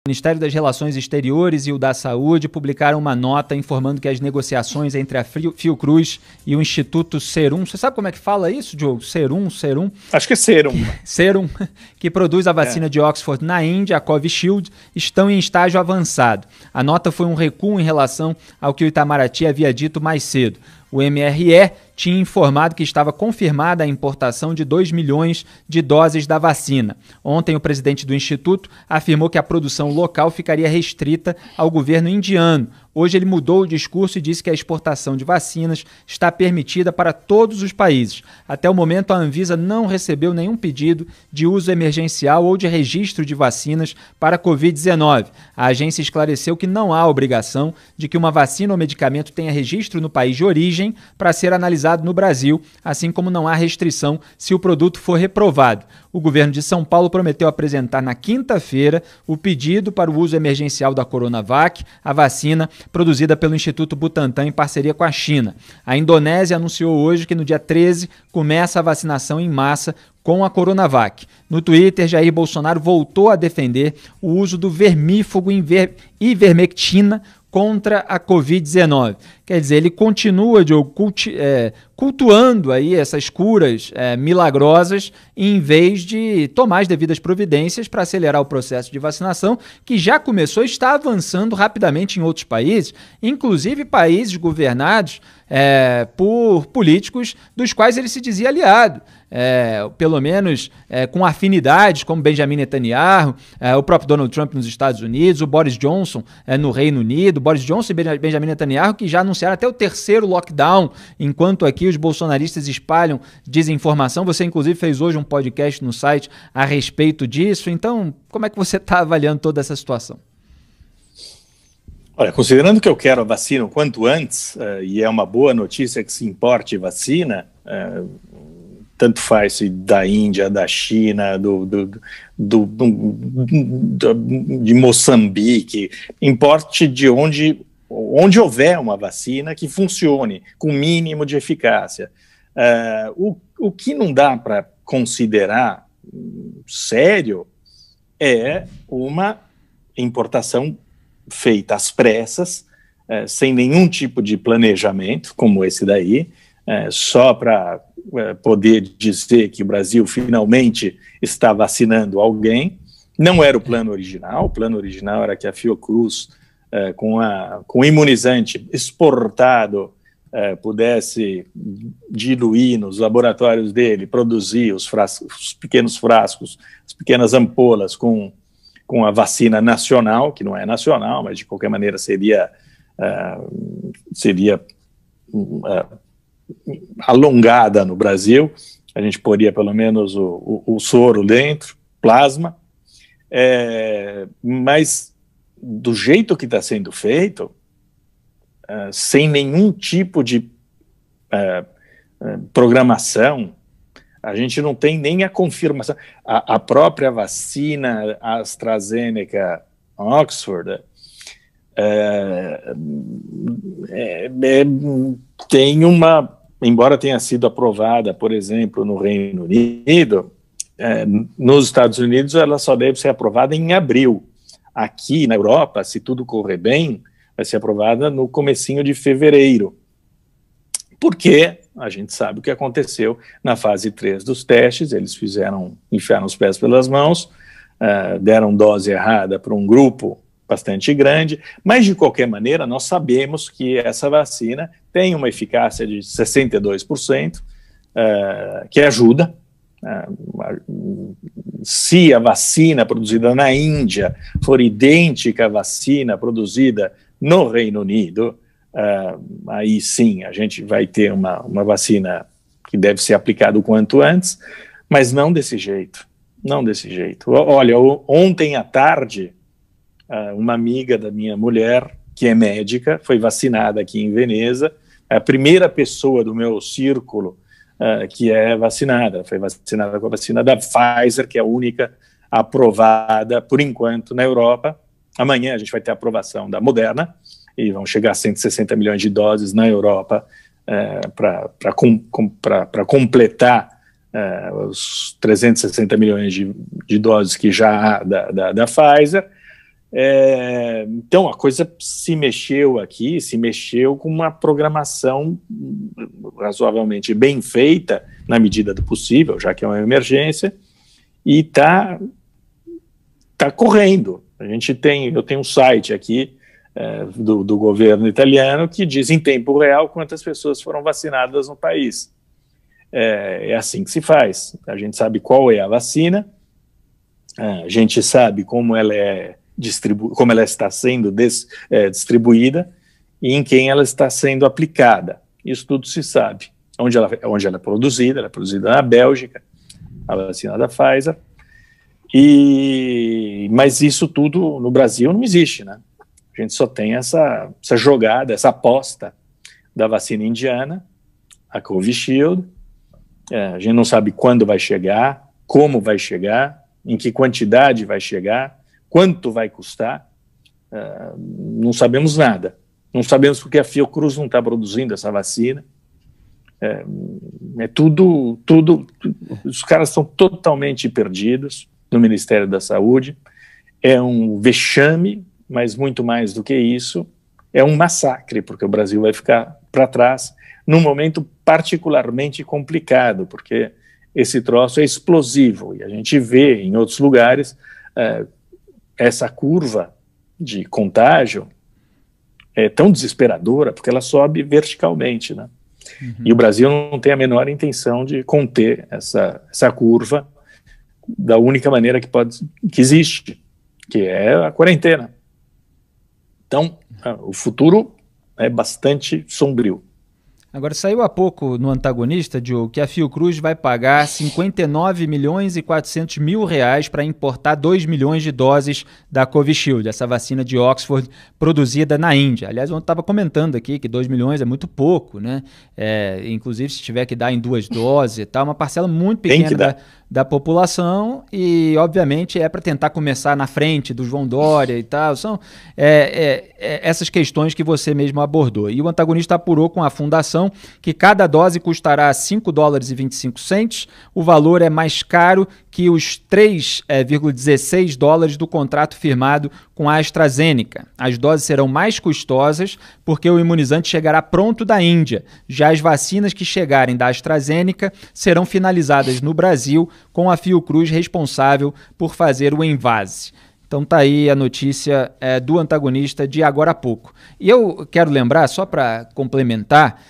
O Ministério das Relações Exteriores e o da Saúde publicaram uma nota informando que as negociações entre a Fiocruz e o Instituto Serum, você sabe como é que fala isso, Diogo? Serum? Acho que é Serum. Serum, que produz a vacina de Oxford na Índia, a Covishield, estão em estágio avançado. A nota foi um recuo em relação ao que o Itamaraty havia dito mais cedo. O MRE tinha informado que estava confirmada a importação de 2 milhões de doses da vacina. Ontem, o presidente do Instituto afirmou que a produção local ficaria restrita ao governo indiano. Hoje ele mudou o discurso e disse que a exportação de vacinas está permitida para todos os países. Até o momento, a Anvisa não recebeu nenhum pedido de uso emergencial ou de registro de vacinas para a Covid-19. A agência esclareceu que não há obrigação de que uma vacina ou medicamento tenha registro no país de origem para ser analisado no Brasil, assim como não há restrição se o produto for reprovado. O governo de São Paulo prometeu apresentar na quinta-feira o pedido para o uso emergencial da Coronavac, a vacina produzida pelo Instituto Butantan em parceria com a China. A Indonésia anunciou hoje que no dia 13 começa a vacinação em massa com a Coronavac. No Twitter, Jair Bolsonaro voltou a defender o uso do vermífugo ivermectina contra a Covid-19. Quer dizer, ele continua cultuando aí essas curas milagrosas em vez de tomar as devidas providências para acelerar o processo de vacinação, que já começou e está avançando rapidamente em outros países, inclusive países governados por políticos dos quais ele se dizia aliado. Pelo menos com afinidades, como Benjamin Netanyahu, o próprio Donald Trump nos Estados Unidos, o Boris Johnson no Reino Unido, Boris Johnson e Benjamin Netanyahu, que já anunciaram até o terceiro lockdown, enquanto aqui os bolsonaristas espalham desinformação. Você, inclusive, fez hoje um podcast no site a respeito disso. Então, como é que você está avaliando toda essa situação? Olha, considerando que eu quero a vacina o quanto antes, e é uma boa notícia que se importe vacina, tanto faz se da Índia, da China, de Moçambique, importe de onde houver uma vacina que funcione com mínimo de eficácia. O que não dá para considerar sério é uma importação feita às pressas, sem nenhum tipo de planejamento, como esse daí, só para poder dizer que o Brasil finalmente está vacinando alguém. Não era o plano original era que a Fiocruz, com o imunizante exportado, pudesse diluir nos laboratórios dele, produzir os pequenos frascos, as pequenas ampolas com a vacina nacional, que não é nacional, mas de qualquer maneira seria alongada no Brasil. A gente poria pelo menos o soro dentro, plasma, mas do jeito que está sendo feito, sem nenhum tipo de programação, a gente não tem nem a confirmação. A própria vacina AstraZeneca Oxford tem embora tenha sido aprovada, por exemplo, no Reino Unido, nos Estados Unidos ela só deve ser aprovada em abril. Aqui na Europa, se tudo correr bem, vai ser aprovada no comecinho de fevereiro. Porque a gente sabe o que aconteceu na fase 3 dos testes, eles enfiaram os pés pelas mãos, deram dose errada para um grupo bastante grande, mas de qualquer maneira nós sabemos que essa vacina tem uma eficácia de 62%, que ajuda. Se a vacina produzida na Índia for idêntica à vacina produzida no Reino Unido, aí sim a gente vai ter uma vacina que deve ser aplicada o quanto antes, mas não desse jeito. Olha, ontem à tarde, uma amiga da minha mulher, que é médica, foi vacinada aqui em Veneza, é a primeira pessoa do meu círculo que é vacinada, foi vacinada com a vacina da Pfizer, que é a única aprovada por enquanto na Europa. Amanhã a gente vai ter a aprovação da Moderna, e vão chegar a 160 milhões de doses na Europa para completar os 360 milhões de doses que já há da Pfizer. Então a coisa se mexeu aqui, se mexeu com uma programação razoavelmente bem feita, na medida do possível, já que é uma emergência, e está correndo. Eu tenho um site aqui do governo italiano que diz em tempo real quantas pessoas foram vacinadas no país. É assim que se faz. A gente sabe qual é a vacina, a gente sabe como ela está sendo distribuída e em quem ela está sendo aplicada. Isso tudo se sabe. Onde ela é produzida na Bélgica, a vacina da Pfizer. Mas isso tudo no Brasil não existe, né? A gente só tem essa jogada, essa aposta da vacina indiana, a Covishield. A gente não sabe quando vai chegar, como vai chegar, em que quantidade vai chegar, quanto vai custar. Não sabemos nada. Não sabemos porque a Fiocruz não está produzindo essa vacina. Tudo. Os caras estão totalmente perdidos no Ministério da Saúde. É um vexame, mas muito mais do que isso, é um massacre, porque o Brasil vai ficar para trás num momento particularmente complicado, porque esse troço é explosivo, e a gente vê em outros lugares essa curva de contágio é tão desesperadora, porque ela sobe verticalmente, né? Uhum. E o Brasil não tem a menor intenção de conter essa curva da única maneira que existe, que é a quarentena. Então, o futuro é bastante sombrio. Agora, saiu há pouco no Antagonista, Diogo, que a Fiocruz vai pagar 59 milhões e 400 mil reais para importar 2 milhões de doses da Covishield, essa vacina de Oxford produzida na Índia. Aliás, eu estava comentando aqui que 2 milhões é muito pouco, né? Inclusive, se tiver que dar em 2 doses e tal, uma parcela muito pequena da população e, obviamente, é para tentar começar na frente do João Dória e tal. São essas questões que você mesmo abordou. E o Antagonista apurou com a fundação que cada dose custará $5,25. O valor é mais caro que os 3,16 dólares do contrato firmado com a AstraZeneca. As doses serão mais custosas porque o imunizante chegará pronto da Índia. Já as vacinas que chegarem da AstraZeneca serão finalizadas no Brasil com a Fiocruz responsável por fazer o envase. Então tá aí a notícia do Antagonista de agora há pouco. E eu quero lembrar, só para complementar,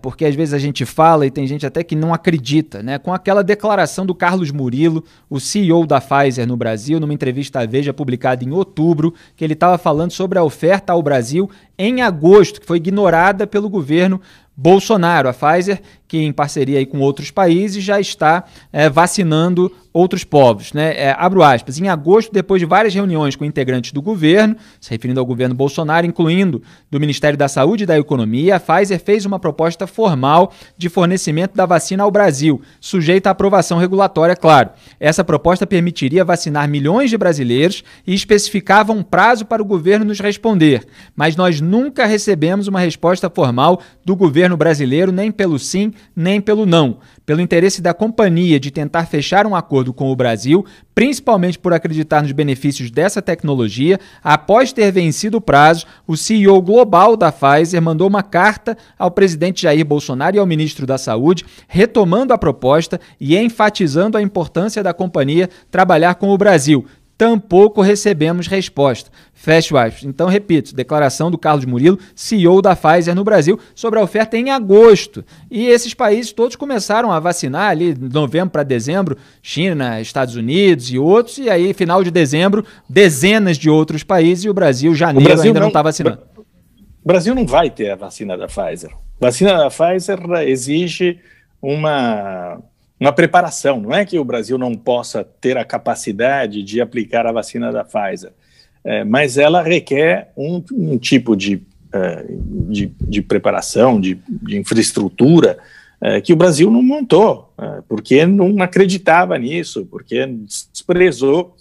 porque às vezes a gente fala e tem gente até que não acredita, né? Com aquela declaração do Carlos Murilo, o CEO da Pfizer no Brasil, numa entrevista à Veja publicada em outubro, que ele estava falando sobre a oferta ao Brasil em agosto, que foi ignorada pelo governo Bolsonaro. A Pfizer, que em parceria aí com outros países, já está vacinando outros povos, né? Abro aspas, em agosto, depois de várias reuniões com integrantes do governo, se referindo ao governo Bolsonaro, incluindo do Ministério da Saúde e da Economia, a Pfizer fez uma proposta formal de fornecimento da vacina ao Brasil, sujeita à aprovação regulatória, claro. Essa proposta permitiria vacinar milhões de brasileiros e especificava um prazo para o governo nos responder, mas nós nunca recebemos uma resposta formal do governo brasileiro, nem pelo sim, nem pelo não. Pelo interesse da companhia de tentar fechar um acordo com o Brasil, principalmente por acreditar nos benefícios dessa tecnologia, após ter vencido o prazo, o CEO global da Pfizer mandou uma carta ao presidente Jair Bolsonaro e ao ministro da Saúde, retomando a proposta e enfatizando a importância da companhia trabalhar com o Brasil. Tampouco recebemos resposta. Fecho aspas. Então, repito, declaração do Carlos Murilo, CEO da Pfizer no Brasil, sobre a oferta em agosto. E esses países todos começaram a vacinar ali de novembro para dezembro, China, Estados Unidos e outros, e aí, final de dezembro, dezenas de outros países, e o Brasil, janeiro, ainda não está vacinando. O Brasil não vai ter a vacina da Pfizer. A vacina da Pfizer exige uma preparação. Não é que o Brasil não possa ter a capacidade de aplicar a vacina da Pfizer, mas ela requer um tipo de preparação, de infraestrutura que o Brasil não montou, porque não acreditava nisso, porque desprezou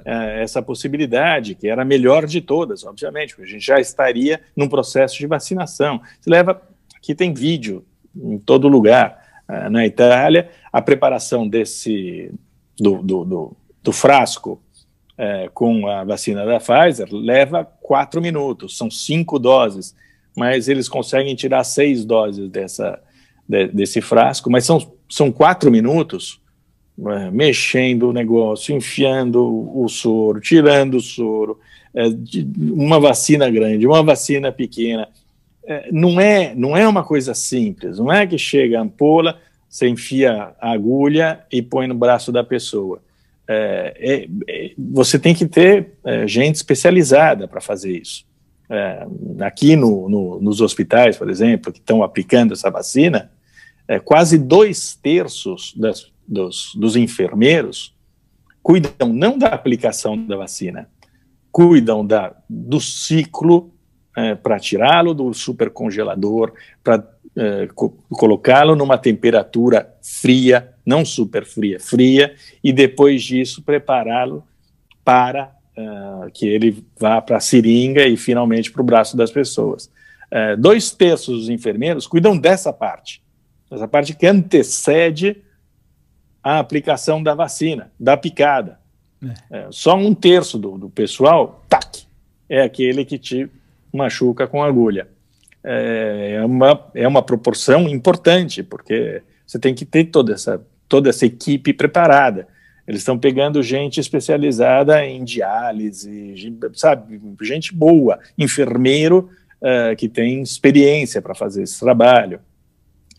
essa possibilidade, que era a melhor de todas, obviamente, porque a gente já estaria num processo de vacinação. Aqui tem vídeo em todo lugar. Na Itália, a preparação do frasco com a vacina da Pfizer leva 4 minutos, são 5 doses, mas eles conseguem tirar 6 doses desse frasco, mas são 4 minutos mexendo o negócio, enfiando o soro, tirando o soro, uma vacina grande, uma vacina pequena. Não é uma coisa simples, não é que chega a ampola, você enfia a agulha e põe no braço da pessoa. Você tem que ter gente especializada para fazer isso. Aqui nos hospitais, por exemplo, que estão aplicando essa vacina, quase 2/3 dos enfermeiros cuidam não da aplicação da vacina, cuidam do ciclo para tirá-lo do supercongelador, para colocá-lo numa temperatura fria, não super fria, fria, e depois disso prepará-lo para que ele vá para a seringa e finalmente para o braço das pessoas. 2/3 dos enfermeiros cuidam dessa parte que antecede a aplicação da vacina, da picada. Só 1/3 do pessoal, é aquele que te machuca com agulha. É uma proporção importante, porque você tem que ter toda essa equipe preparada. Eles estão pegando gente especializada em diálise, sabe, gente boa, enfermeiro que tem experiência para fazer esse trabalho.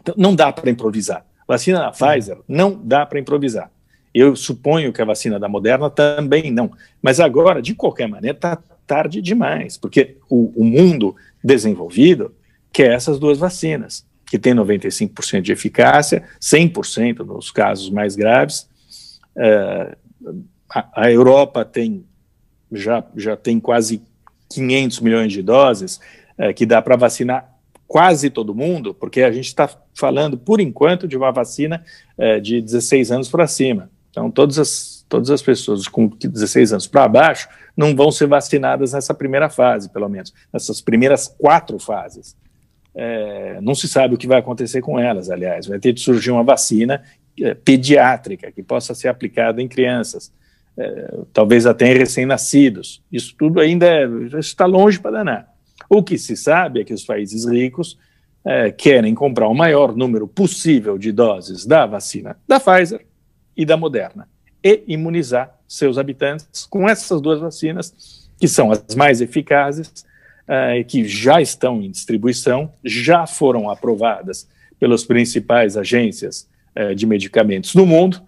Então, não dá para improvisar. Vacina da Pfizer não dá para improvisar. Eu suponho que a vacina da Moderna também não. Mas agora, de qualquer maneira, está tarde demais, porque o mundo desenvolvido quer essas 2 vacinas, que tem 95% de eficácia, 100% nos casos mais graves. A Europa já tem quase 500 milhões de doses, que dá para vacinar quase todo mundo, porque a gente está falando, por enquanto, de uma vacina de 16 anos para cima. Então, todas as pessoas com 16 anos para baixo não vão ser vacinadas nessa primeira fase, pelo menos, nessas primeiras 4 fases. Não se sabe o que vai acontecer com elas, aliás. Vai ter de surgir uma vacina pediátrica que possa ser aplicada em crianças, talvez até em recém-nascidos. Isso tudo ainda está longe para danar. O que se sabe é que os países ricos querem comprar o maior número possível de doses da vacina da Pfizer e da Moderna e imunizar seus habitantes com essas 2 vacinas, que são as mais eficazes, que já estão em distribuição, já foram aprovadas pelas principais agências de medicamentos do mundo,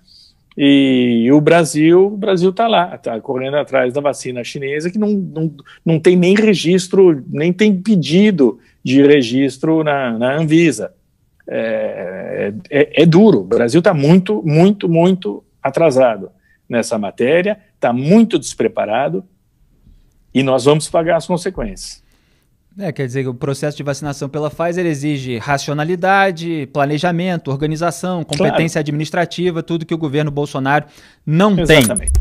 e o Brasil está lá, está correndo atrás da vacina chinesa, que não tem nem registro, nem tem pedido de registro na Anvisa. É duro, o Brasil está muito, muito, muito atrasado nessa matéria, está muito despreparado, e nós vamos pagar as consequências. Quer dizer que o processo de vacinação pela Pfizer exige racionalidade, planejamento, organização, competência administrativa, tudo que o governo Bolsonaro não tem. Exatamente.